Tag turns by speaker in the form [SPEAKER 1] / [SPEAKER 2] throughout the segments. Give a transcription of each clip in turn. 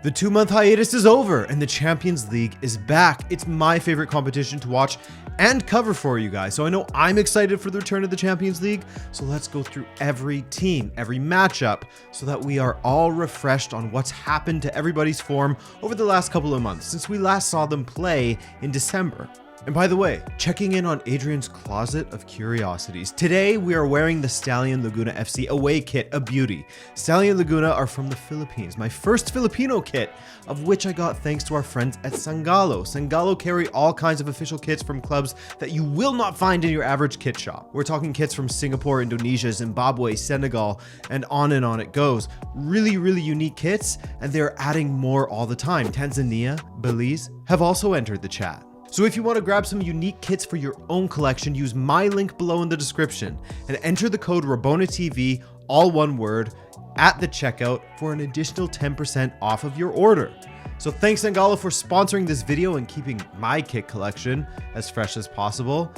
[SPEAKER 1] The 2-month hiatus is over and the Champions League is back. It's my favorite competition to watch and cover for you guys. So I know I'm excited for the return of the Champions League. So let's go through every team, every matchup, so that we are all refreshed on what's happened to everybody's form over the last couple of months since we last saw them play in December. And by the way, checking in on Adrian's closet of curiosities. Today, we are wearing the Stallion Laguna FC away kit, a beauty. Stallion Laguna are from the Philippines, my first Filipino kit, of which I got thanks to our friends at Sangalo. Sangalo carry all kinds of official kits from clubs that you will not find in your average kit shop. We're talking kits from Singapore, Indonesia, Zimbabwe, Senegal, and on it goes. Really unique kits, and they're adding more all the time. Tanzania, Belize have also entered the chat. So if you want to grab some unique kits for your own collection, use my link below in the description and enter the code Rabona TV, all one word, at the checkout for an additional 10% off of your order. So thanks Sangalo for sponsoring this video and keeping my kit collection as fresh as possible.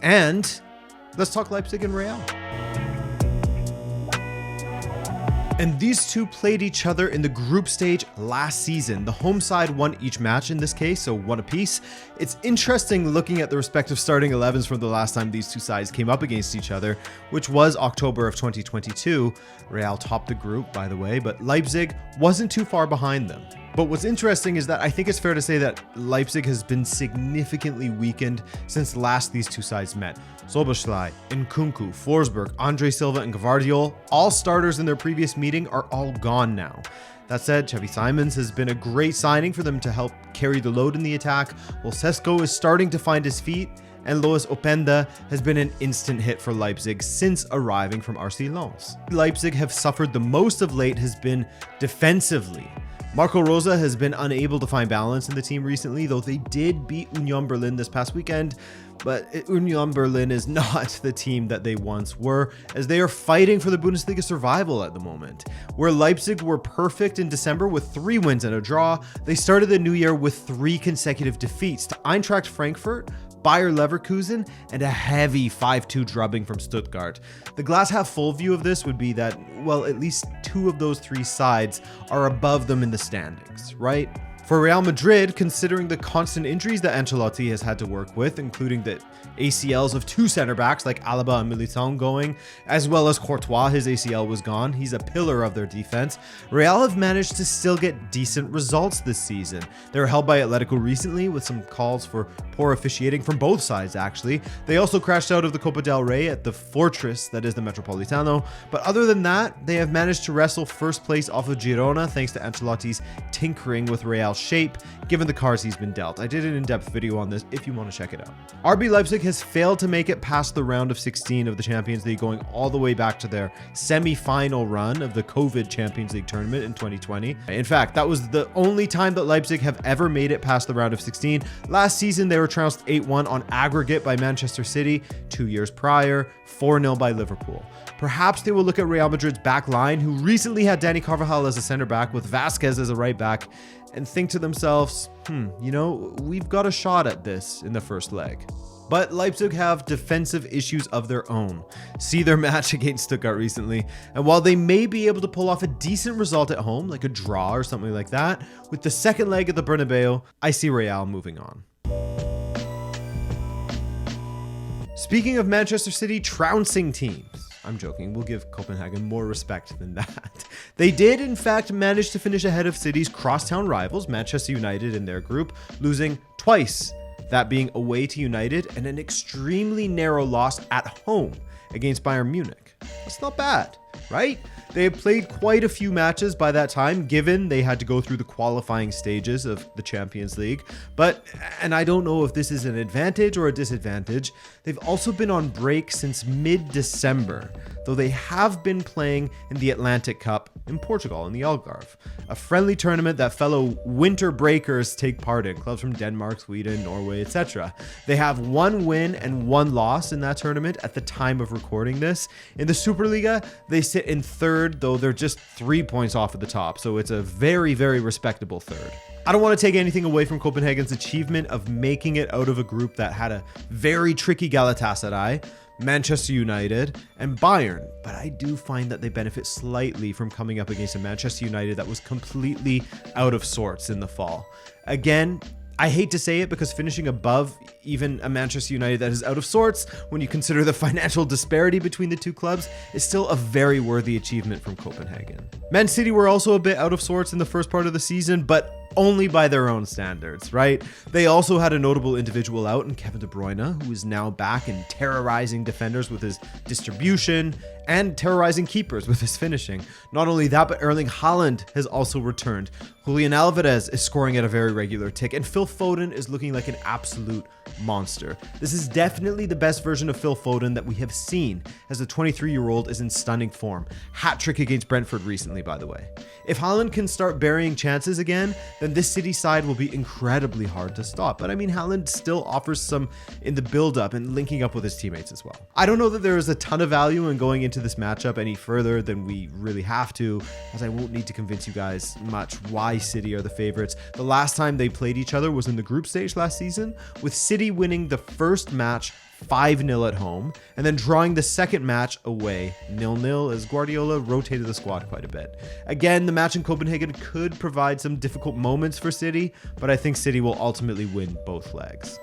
[SPEAKER 1] And let's talk Leipzig and Real. And these two played each other in the group stage last season. The home side won each match in this case, so one apiece. It's interesting looking at the respective starting 11s from the last time these two sides came up against each other, which was October of 2022. Real topped the group, by the way, but Leipzig wasn't too far behind them. But what's interesting is that I think it's fair to say that Leipzig has been significantly weakened since last these two sides met. Szoboszlai, Nkunku, Forsberg, Andre Silva, and Gvardiol, all starters in their previous meeting, are all gone now. That said, Xavi Simons has been a great signing for them to help carry the load in the attack, while Sesko is starting to find his feet, and Lois Openda has been an instant hit for Leipzig since arriving from RC Lens. Leipzig have suffered the most of late has been defensively. Marco Rosa has been unable to find balance in the team recently, though they did beat Union Berlin this past weekend. But Union Berlin is not the team that they once were, as they are fighting for the Bundesliga survival at the moment. Where Leipzig were perfect in December with 3 wins and a draw, they started the new year with 3 consecutive defeats to Eintracht Frankfurt, Bayer Leverkusen, and a heavy 5-2 drubbing from Stuttgart. The glass half full view of this would be that, well, at least 2 of those 3 sides are above them in the standings, right? For Real Madrid, considering the constant injuries that Ancelotti has had to work with, including the ACLs of 2 center backs like Alaba and Militão going, as well as Courtois, his ACL was gone. He's a pillar of their defense. Real have managed to still get decent results this season. They were held by Atletico recently with some calls for poor officiating from both sides, actually. They also crashed out of the Copa del Rey at the fortress that is the Metropolitano. But other than that, they have managed to wrestle first place off of Girona thanks to Ancelotti's tinkering with Real's shape, given the cards he's been dealt. I did an in-depth video on this if you want to check it out. RB Leipzig has failed to make it past the round of 16 of the Champions League, going all the way back to their semi-final run of the COVID Champions League tournament in 2020. In fact, that was the only time that Leipzig have ever made it past the round of 16. Last season, they were trounced 8-1 on aggregate by Manchester City. 2 years prior, 4-0 by Liverpool. Perhaps they will look at Real Madrid's back line, who recently had Dani Carvajal as a center back with Vasquez as a right back, and think to themselves, you know, we've got a shot at this in the first leg. But Leipzig have defensive issues of their own. See their match against Stuttgart recently, and while they may be able to pull off a decent result at home, like a draw or something like that, with the second leg of the Bernabeu, I see Real moving on. Speaking of Manchester City trouncing teams, I'm joking, we'll give Copenhagen more respect than that. They did, in fact, manage to finish ahead of City's crosstown rivals, Manchester United, in their group, losing twice, that being away to United and an extremely narrow loss at home against Bayern Munich. That's not bad, right? They had played quite a few matches by that time, given they had to go through the qualifying stages of the Champions League. But, and I don't know if this is an advantage or a disadvantage, they've also been on break since mid-December, though they have been playing in the Atlantic Cup in Portugal in the Algarve, a friendly tournament that fellow winter breakers take part in, clubs from Denmark, Sweden, Norway, etc. They have 1 win and 1 loss in that tournament at the time of recording this. In the Superliga, they sit in 3rd third, though they're just 3 points off at the top, so it's a very, very respectable third. I don't want to take anything away from Copenhagen's achievement of making it out of a group that had a very tricky Galatasaray, Manchester United, and Bayern, but I do find that they benefit slightly from coming up against a Manchester United that was completely out of sorts in the fall. Again, I hate to say it because finishing above even a Manchester United that is out of sorts, when you consider the financial disparity between the two clubs, is still a very worthy achievement from Copenhagen. Man City were also a bit out of sorts in the first part of the season, but only by their own standards, right? They also had a notable individual out in Kevin De Bruyne, who is now back and terrorizing defenders with his distribution and terrorizing keepers with his finishing. Not only that, but Erling Haaland has also returned. Julian Alvarez is scoring at a very regular tick, and Phil Foden is looking like an absolute monster. This is definitely the best version of Phil Foden that we have seen, as the 23-year-old is in stunning form. Hat trick against Brentford recently, by the way. If Haaland can start burying chances again, then this City side will be incredibly hard to stop. But I mean, Haaland still offers some in the build-up and linking up with his teammates as well. I don't know that there is a ton of value in going into this matchup any further than we really have to, as I won't need to convince you guys much why City are the favorites. The last time they played each other was in the group stage last season, with City winning the first match 5-0 at home, and then drawing the second match away 0-0 as Guardiola rotated the squad quite a bit. Again, the match in Copenhagen could provide some difficult moments for City, but I think City will ultimately win both legs.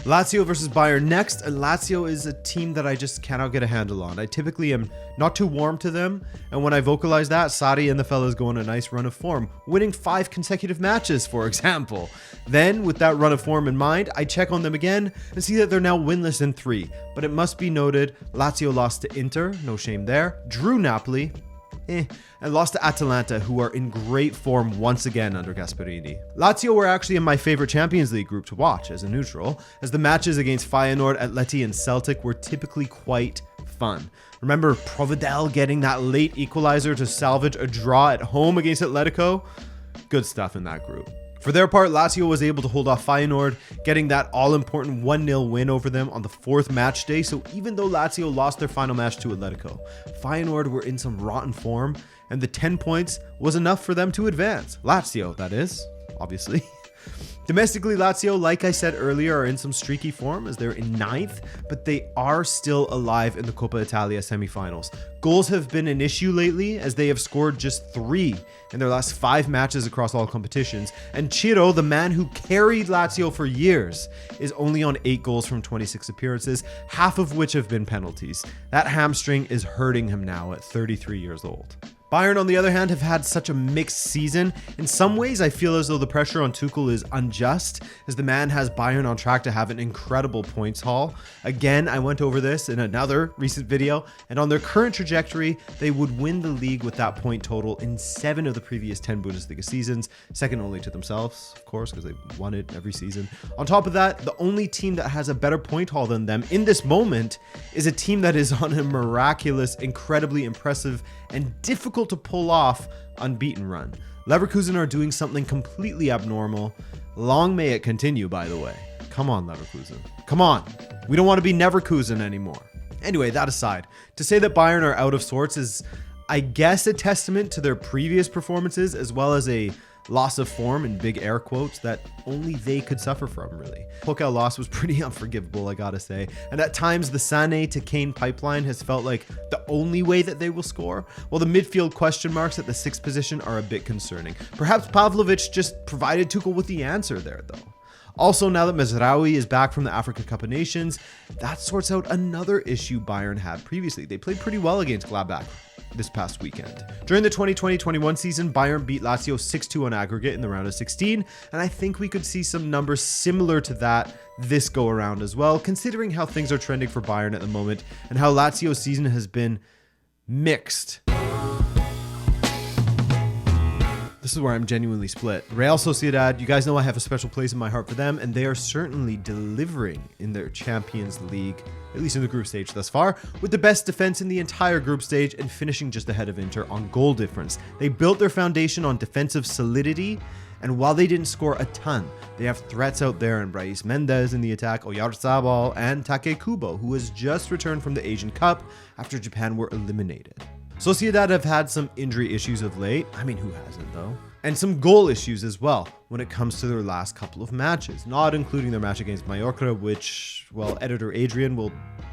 [SPEAKER 1] Lazio versus Bayern next, and Lazio is a team that I just cannot get a handle on. I typically am not too warm to them, and when I vocalize that, Sarri and the fellas go on a nice run of form, winning 5 consecutive matches, for example. Then, with that run of form in mind, I check on them again and see that they're now winless in 3. But it must be noted, Lazio lost to Inter, no shame there, drew Napoli, and lost to Atalanta, who are in great form once again under Gasperini. Lazio were actually in my favorite Champions League group to watch as a neutral, as the matches against Feyenoord, Atleti, and Celtic were typically quite fun. Remember Provedel getting that late equalizer to salvage a draw at home against Atletico? Good stuff in that group. For their part, Lazio was able to hold off Feyenoord, getting that all-important 1-0 win over them on the 4th match day. So even though Lazio lost their final match to Atletico, Feyenoord were in some rotten form, and the 10 points was enough for them to advance. Lazio, that is, obviously. Domestically, Lazio, like I said earlier, are in some streaky form as they're in 9th, but they are still alive in the Coppa Italia semifinals. Goals have been an issue lately as they have scored just 3 in their last 5 matches across all competitions, and Ciro, the man who carried Lazio for years, is only on 8 goals from 26 appearances, half of which have been penalties. That hamstring is hurting him now at 33 years old. Bayern, on the other hand, have had such a mixed season. In some ways, I feel as though the pressure on Tuchel is unjust, as the man has Bayern on track to have an incredible points haul. Again, I went over this in another recent video, and on their current trajectory, they would win the league with that point total in 7 of the previous 10 Bundesliga seasons, second only to themselves, of course, because they've won it every season. On top of that, the only team that has a better point haul than them in this moment is a team that is on a miraculous, incredibly impressive, and difficult to pull off unbeaten run. Leverkusen are doing something completely abnormal. Long may it continue, by the way. Come on, Leverkusen. Come on. We don't want to be Neverkusen anymore. Anyway, that aside, to say that Bayern are out of sorts is, I guess, a testament to their previous performances, as well as a loss of form in big air quotes that only they could suffer from, really. Pokal loss was pretty unforgivable, I gotta say. And at times, the Sané to Kane pipeline has felt like the only way that they will score, while the midfield question marks at the 6th position are a bit concerning. Perhaps Pavlovic just provided Tuchel with the answer there, though. Also, now that Mazraoui is back from the Africa Cup of Nations, that sorts out another issue Bayern had previously. They played pretty well against Gladbach this past weekend. During the 2020-21 season, Bayern beat Lazio 6-2 on aggregate in the round of 16, and I think we could see some numbers similar to that this go around as well, considering how things are trending for Bayern at the moment and how Lazio's season has been mixed. The this is where I'm genuinely split. Real Sociedad, you guys know I have a special place in my heart for them, and they are certainly delivering in their Champions League, at least in the group stage thus far, with the best defense in the entire group stage and finishing just ahead of Inter on goal difference. They built their foundation on defensive solidity, and while they didn't score a ton, they have threats out there in Brais Mendes in the attack, Oyarzabal, and Take Kubo, who has just returned from the Asian Cup after Japan were eliminated. Sociedad have had some injury issues of late. I mean, who hasn't though? And some goal issues as well when it comes to their last couple of matches, not including their match against Mallorca, which, well, editor Adrian will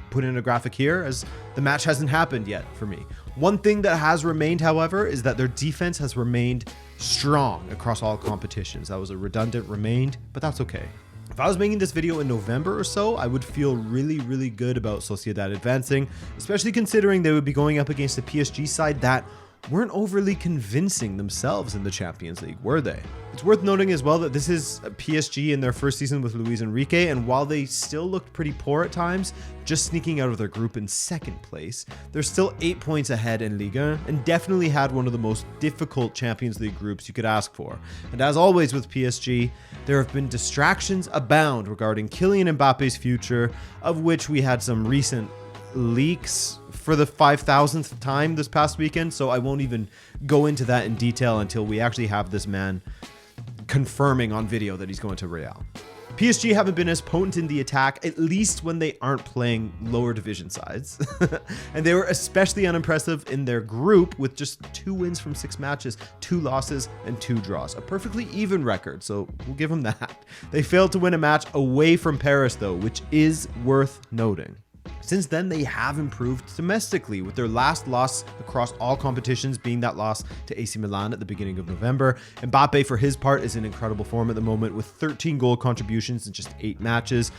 [SPEAKER 1] put in a graphic here as the match hasn't happened yet for me. One thing that has remained, however, is that their defense has remained strong across all competitions. That was a redundant remained, but that's okay. If I was making this video in November or so, I would feel really good about Sociedad advancing, especially considering they would be going up against a PSG side that weren't overly convincing themselves in the Champions League, were they? It's worth noting as well that this is PSG in their first season with Luis Enrique, and while they still looked pretty poor at times, just sneaking out of their group in second place, they're still 8 points ahead in Ligue 1 and definitely had one of the most difficult Champions League groups you could ask for. And as always with PSG, there have been distractions abound regarding Kylian Mbappe's future, of which we had some recent leaks for the 5,000th time this past weekend, so I won't even go into that in detail until we actually have this man confirming on video that he's going to Real. PSG haven't been as potent in the attack, at least when they aren't playing lower division sides. And they were especially unimpressive in their group with just 2 wins from 6 matches, 2 losses and 2 draws. A perfectly even record, so we'll give them that. They failed to win a match away from Paris though, which is worth noting. Since then, they have improved domestically, with their last loss across all competitions being that loss to AC Milan at the beginning of November. Mbappe, for his part, is in incredible form at the moment with 13 goal contributions in just 8 matches.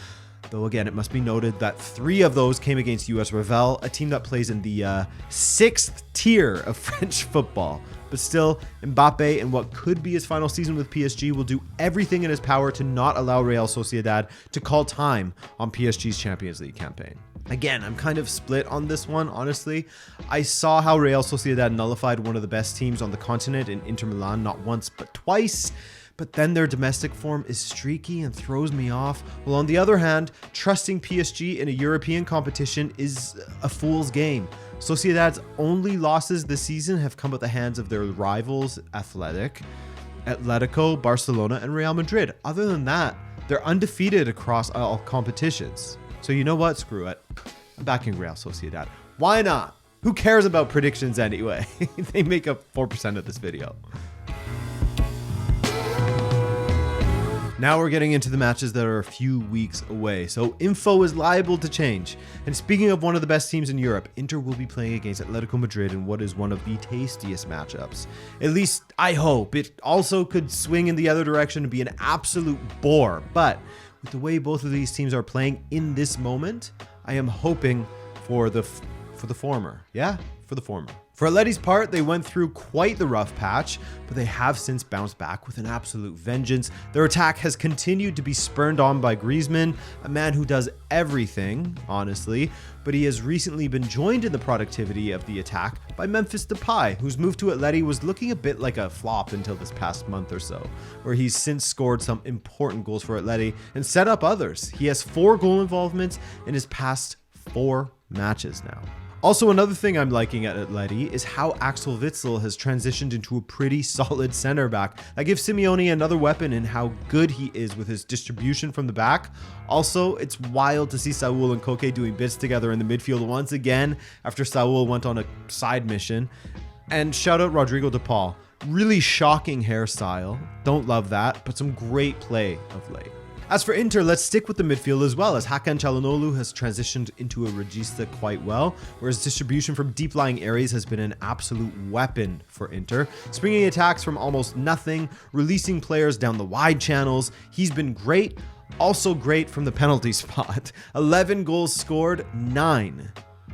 [SPEAKER 1] Though again, it must be noted that 3 of those came against US Revel, a team that plays in the 6th tier of French football. But still, Mbappe, in what could be his final season with PSG, will do everything in his power to not allow Real Sociedad to call time on PSG's Champions League campaign. Again, I'm kind of split on this one, honestly. I saw how Real Sociedad nullified one of the best teams on the continent in Inter Milan not once but twice, but then their domestic form is streaky and throws me off. While on the other hand, trusting PSG in a European competition is a fool's game. Sociedad's only losses this season have come at the hands of their rivals Atletico, Barcelona, and Real Madrid. Other than that, they're undefeated across all competitions. So you know what? Screw it. I'm backing Real Sociedad. Why not? Who cares about predictions anyway? They make up 4% of this video. Now we're getting into the matches that are a few weeks away, so info is liable to change. And speaking of one of the best teams in Europe, Inter will be playing against Atletico Madrid in what is one of the tastiest matchups. At least I hope. It also could swing in the other direction and be an absolute bore, but with the way both of these teams are playing in this moment, I am hoping for the former. Yeah, for the former. For Atleti's part, they went through quite the rough patch, but they have since bounced back with an absolute vengeance. Their attack has continued to be spurned on by Griezmann, a man who does everything, honestly, but he has recently been joined in the productivity of the attack by Memphis Depay, whose move to Atleti was looking a bit like a flop until this past month or so, where he's since scored some important goals for Atleti and set up others. He has 4 goal involvements in his past 4 matches now. Also, another thing I'm liking at Atleti is how Axel Witsel has transitioned into a pretty solid center back. That gives Simeone another weapon in how good he is with his distribution from the back. Also, it's wild to see Saul and Koke doing bits together in the midfield once again after Saul went on a side mission. And shout out Rodrigo de Paul. Really shocking hairstyle. Don't love that, but some great play of late. As for Inter, let's stick with the midfield as well, as Hakan Çalhanoğlu has transitioned into a regista quite well, whereas distribution from deep-lying areas has been an absolute weapon for Inter. Springing attacks from almost nothing, releasing players down the wide channels. He's been great, also great from the penalty spot. 11 goals scored, 9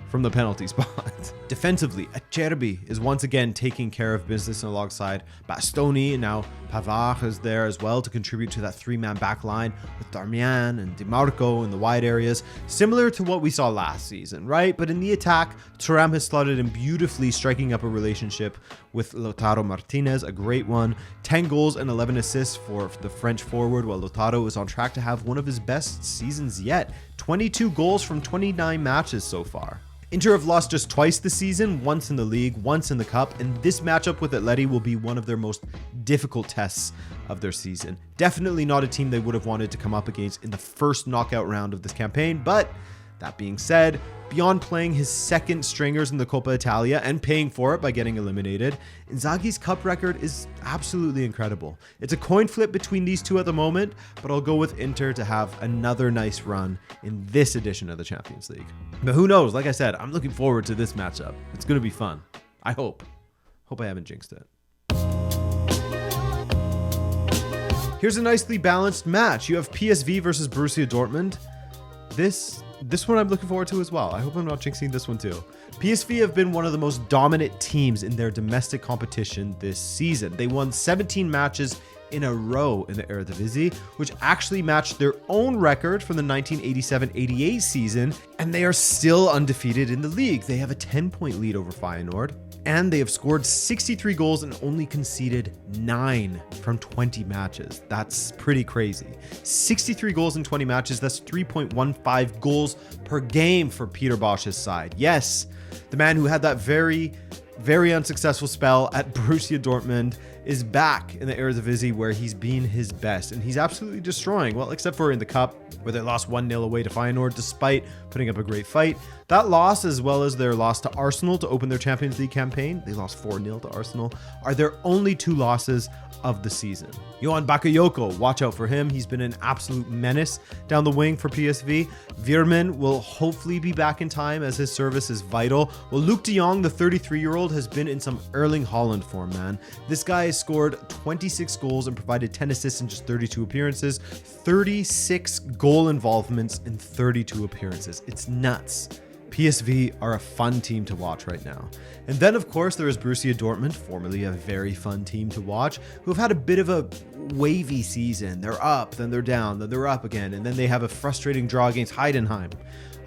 [SPEAKER 1] from the penalty spot. Defensively, Acerbi is once again taking care of business alongside Bastoni, and now Pavard is there as well to contribute to that 3-man back line with Darmian and Di Marco in the wide areas, similar to what we saw last season, right? But in the attack, Thuram has slotted in beautifully, striking up a relationship with Lautaro Martinez, a great one. 10 goals and 11 assists for the French forward, while Lautaro is on track to have one of his best seasons yet. 22 goals from 29 matches so far. Inter have lost just twice this season, once in the league, once in the cup, and this matchup with Atleti will be one of their most difficult tests of their season. Definitely not a team they would have wanted to come up against in the first knockout round of this campaign, but that being said, beyond playing his second stringers in the Coppa Italia and paying for it by getting eliminated, Inzaghi's cup record is absolutely incredible. It's a coin flip between these two at the moment, but I'll go with Inter to have another nice run in this edition of the Champions League. But who knows? Like I said, I'm looking forward to this matchup. It's going to be fun. I hope. Hope I haven't jinxed it. Here's a nicely balanced match. You have PSV versus Borussia Dortmund. This one I'm looking forward to as well. I hope I'm not jinxing this one too. PSV have been one of the most dominant teams in their domestic competition this season. They won 17 matches in a row in the Eredivisie, which actually matched their own record from the 1987-88 season, and they are still undefeated in the league. They have a 10-point lead over Feyenoord, and they have scored 63 goals and only conceded 9 from 20 matches. That's pretty crazy. 63 goals in 20 matches, that's 3.15 goals per game for Peter Bosch's side. Yes, the man who had that very unsuccessful spell at Borussia Dortmund is back in the Eredivisie where he's been his best, and he's absolutely destroying, well, except for in the cup where they lost 1-0 away to Feyenoord despite putting up a great fight. That loss, as well as their loss to Arsenal to open their Champions League campaign, they lost 4-0 to Arsenal, are their only 2 losses of the season. Johan Bakayoko, watch out for him. He's been an absolute menace down the wing for PSV. Veerman will hopefully be back in time as his service is vital. Well, Luuk de Jong, the 33-year-old, has been in some Erling Haaland form, man. This guy has scored 26 goals and provided 10 assists in just 32 appearances, 36 goal involvements in 32 appearances. It's nuts. PSV are a fun team to watch right now. And then, of course, there is Borussia Dortmund, formerly a very fun team to watch, who have had a bit of a wavy season. They're up, then they're down, then they're up again, and then they have a frustrating draw against Heidenheim.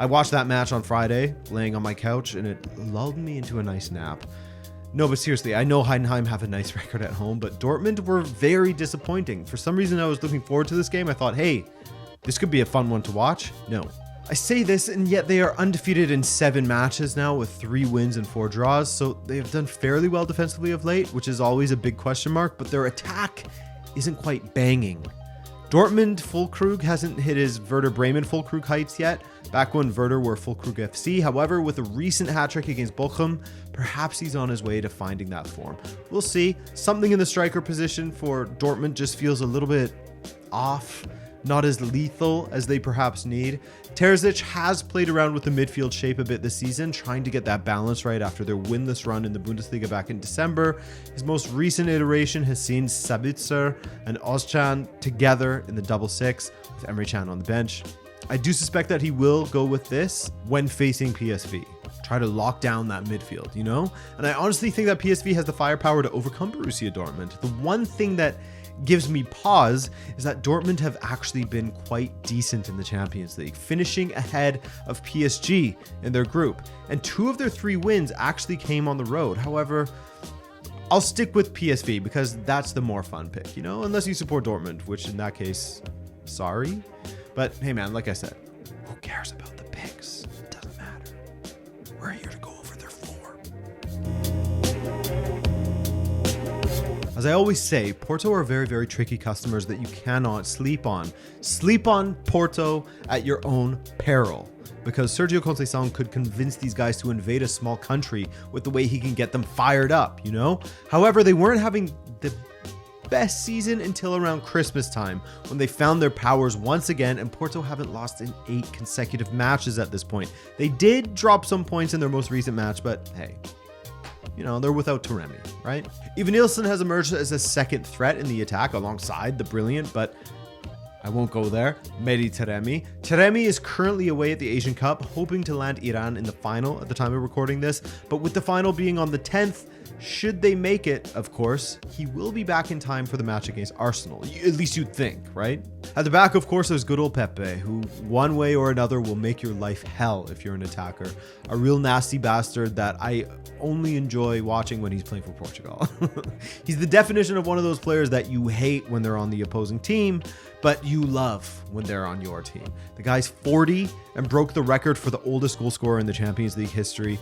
[SPEAKER 1] I watched that match on Friday, laying on my couch, and it lulled me into a nice nap. No, but seriously, I know Heidenheim have a nice record at home, but Dortmund were very disappointing. For some reason, I was looking forward to this game. I thought, hey, this could be a fun one to watch. No. I say this, and yet they are undefeated in 7 matches now with 3 wins and 4 draws, so they have done fairly well defensively of late, which is always a big question mark, but their attack isn't quite banging. Dortmund Füllkrug hasn't hit his Werder Bremen Füllkrug heights yet, back when Werder were Füllkrug FC. However, with a recent hat-trick against Bochum, perhaps he's on his way to finding that form. We'll see. Something in the striker position for Dortmund just feels a little bit off, not as lethal as they perhaps need. Terzic has played around with the midfield shape a bit this season, trying to get that balance right after their winless run in the Bundesliga back in December. His most recent iteration has seen Sabitzer and Ozcan together in the double six, with Emre Can on the bench. I do suspect that he will go with this when facing PSV. Try to lock down that midfield, you know? And I honestly think that PSV has the firepower to overcome Borussia Dortmund. The one thing that gives me pause is that Dortmund have actually been quite decent in the Champions League, finishing ahead of PSG in their group. And 2 of their 3 wins actually came on the road. However, I'll stick with PSV because that's the more fun pick, you know? Unless you support Dortmund, which in that case, sorry. But hey man, like I said, who cares about the picks? It doesn't matter. We're here to go over their form. As I always say, Porto are very tricky customers that you cannot sleep on. Sleep on Porto at your own peril, because Sergio Conceição could convince these guys to invade a small country with the way he can get them fired up, you know? However, they weren't having the best season until around Christmas time, when they found their powers once again, and Porto haven't lost in 8 consecutive matches at this point. They did drop some points in their most recent match, but hey, you know, they're without Taremi, right? Evan Nielsen has emerged as a second threat in the attack alongside the brilliant, but I won't go there. Mehdi Taremi. Taremi is currently away at the Asian Cup, hoping to land Iran in the final at the time of recording this. But with the final being on the 10th, should they make it, of course, he will be back in time for the match against Arsenal. At least you'd think, right? At the back, of course, there's good old Pepe, who one way or another will make your life hell if you're an attacker. A real nasty bastard that I only enjoy watching when he's playing for Portugal. He's the definition of one of those players that you hate when they're on the opposing team, but you love when they're on your team. The guy's 40 and broke the record for the oldest goal scorer in the Champions League history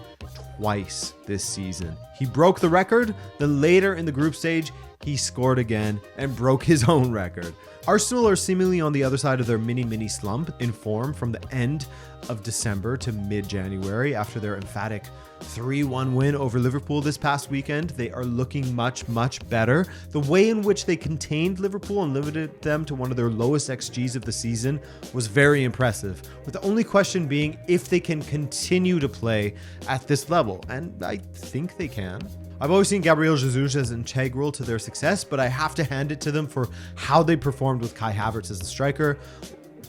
[SPEAKER 1] twice this season. He broke the record, then later in the group stage, he scored again and broke his own record. Arsenal are seemingly on the other side of their mini slump in form from the end of December to mid-January after their emphatic 3-1 win over Liverpool this past weekend. They are looking much better. The way in which they contained Liverpool and limited them to one of their lowest XGs of the season was very impressive, with the only question being if they can continue to play at this level, and I think they can. I've always seen Gabriel Jesus as integral to their success, but I have to hand it to them for how they performed with Kai Havertz as the striker.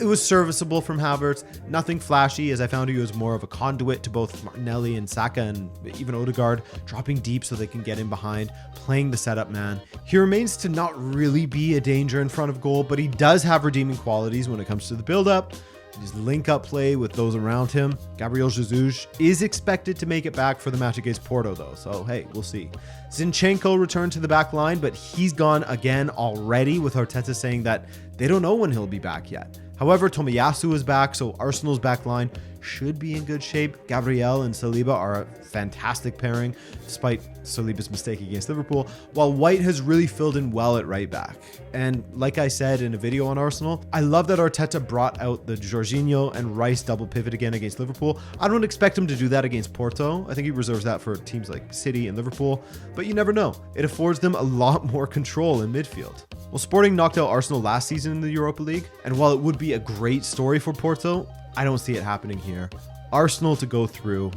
[SPEAKER 1] It was serviceable from Havertz, nothing flashy, as I found he was more of a conduit to both Martinelli and Saka and even Odegaard, dropping deep so they can get in behind, playing the setup man. He remains to not really be a danger in front of goal, but he does have redeeming qualities when it comes to the build-up, his link-up play with those around him. Gabriel Jesus is expected to make it back for the match against Porto, though, so hey, we'll see. Zinchenko returned to the back line, but he's gone again already, with Arteta saying that they don't know when he'll be back yet. However, Tomiyasu is back, so Arsenal's back line should be in good shape. Gabriel and Saliba are a fantastic pairing, despite Saliba's mistake against Liverpool, while White has really filled in well at right back. And like I said in a video on Arsenal, I love that Arteta brought out the Jorginho and Rice double pivot again against Liverpool. I don't expect him to do that against Porto. I think he reserves that for teams like City and Liverpool, but you never know. It affords them a lot more control in midfield. Well, Sporting knocked out Arsenal last season in the Europa League, and while it would be a great story for Porto, I don't see it happening here. Arsenal to go through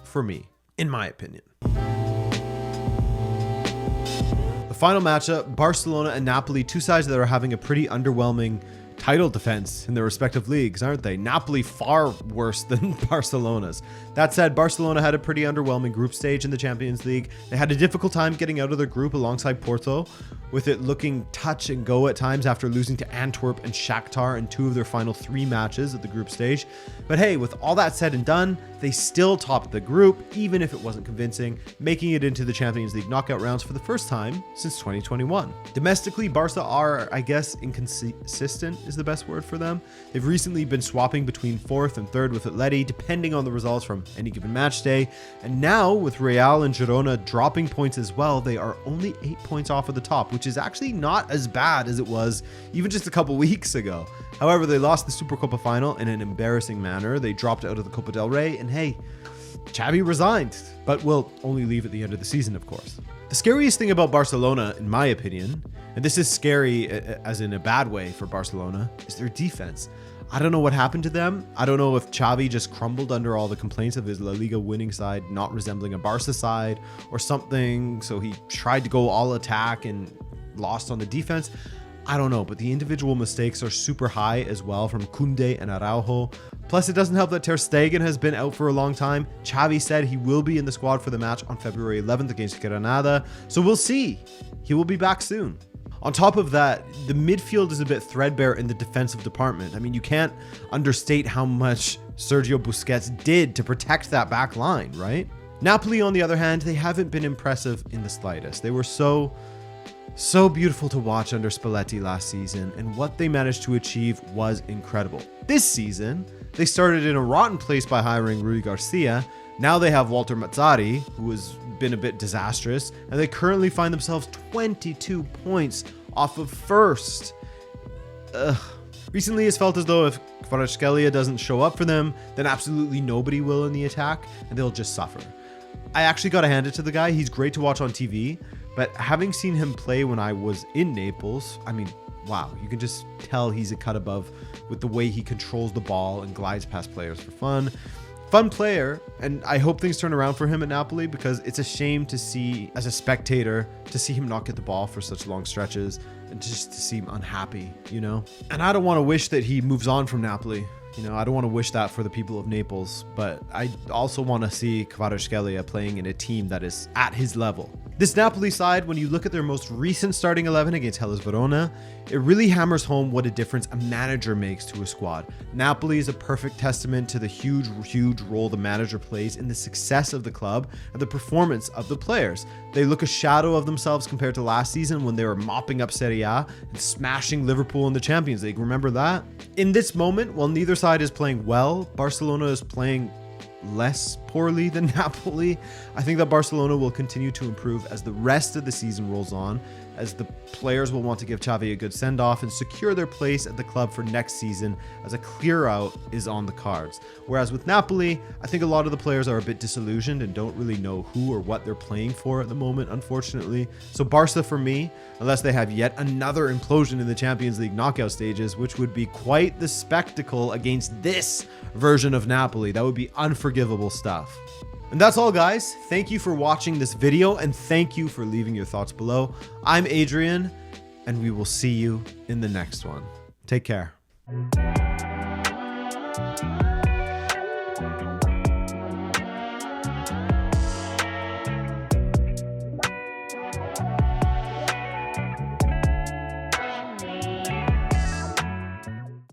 [SPEAKER 1] for me, in my opinion. The final matchup, Barcelona and Napoli, two sides that are having a pretty underwhelming title defense in their respective leagues, aren't they? Napoli far worse than Barcelona's. That said, Barcelona had a pretty underwhelming group stage in the Champions League. They had a difficult time getting out of their group alongside Porto, with it looking touch and go at times after losing to Antwerp and Shakhtar in two of their final three matches at the group stage. But hey, with all that said and done, they still topped the group, even if it wasn't convincing, making it into the Champions League knockout rounds for the first time since 2021. Domestically, Barca are, I guess, inconsistent is the best word for them. They've recently been swapping between fourth and third with Atleti, depending on the results from any given match day. And now, with Real and Girona dropping points as well, they are only 8 points off of the top, which is actually not as bad as it was even just a couple weeks ago. However, they lost the Supercopa final in an embarrassing manner. They dropped out of the Copa del Rey, and hey, Xavi resigned, but will only leave at the end of the season, of course. The scariest thing about Barcelona, in my opinion, and this is scary as in a bad way for Barcelona, is their defense. I don't know what happened to them. I don't know if Xavi just crumbled under all the complaints of his La Liga winning side not resembling a Barca side or something, so he tried to go all attack and lost on the defense. I don't know, but the individual mistakes are super high as well from Koundé and Araujo. Plus, it doesn't help that Ter Stegen has been out for a long time. Xavi said he will be in the squad for the match on February 11th against Granada, so we'll see. He will be back soon. On top of that, the midfield is a bit threadbare in the defensive department. I mean, you can't understate how much Sergio Busquets did to protect that back line, right? Napoli, on the other hand, they haven't been impressive in the slightest. They were so beautiful to watch under Spalletti last season, and what they managed to achieve was incredible. This season, they started in a rotten place by hiring Rui Garcia. Now they have Walter Mazzari, who has been a bit disastrous, and they currently find themselves 22 points off of first. Recently, it's felt as though if Kvaratskhelia doesn't show up for them, then absolutely nobody will in the attack, and they'll just suffer. I actually got to hand it to the guy. He's great to watch on TV, but having seen him play when I was in Naples, I mean, wow, you can just tell he's a cut above with the way he controls the ball and glides past players for fun. Fun player, and I hope things turn around for him at Napoli, because it's a shame to see, as a spectator, to see him not get the ball for such long stretches and just to seem unhappy, you know? And I don't want to wish that he moves on from Napoli. You know, I don't want to wish that for the people of Naples, but I also want to see Kvaratskhelia playing in a team that is at his level. This Napoli side, when you look at their most recent starting 11 against Hellas Verona, it really hammers home what a difference a manager makes to a squad. Napoli is a perfect testament to the huge role the manager plays in the success of the club and the performance of the players. They look a shadow of themselves compared to last season when they were mopping up Serie A and smashing Liverpool in the Champions League. Remember that? In this moment, while neither side is playing well, Barcelona is playing less poorly than Napoli. I think that Barcelona will continue to improve as the rest of the season rolls on, as the players will want to give Xavi a good send-off and secure their place at the club for next season, as a clear out is on the cards. Whereas with Napoli, I think a lot of the players are a bit disillusioned and don't really know who or what they're playing for at the moment, unfortunately. So Barca for me, unless they have yet another implosion in the Champions League knockout stages, which would be quite the spectacle against this version of Napoli. That would be unforgivable stuff. And that's all, guys. Thank you for watching this video, and thank you for leaving your thoughts below. I'm Adrian, and we will see you in the next one. Take care.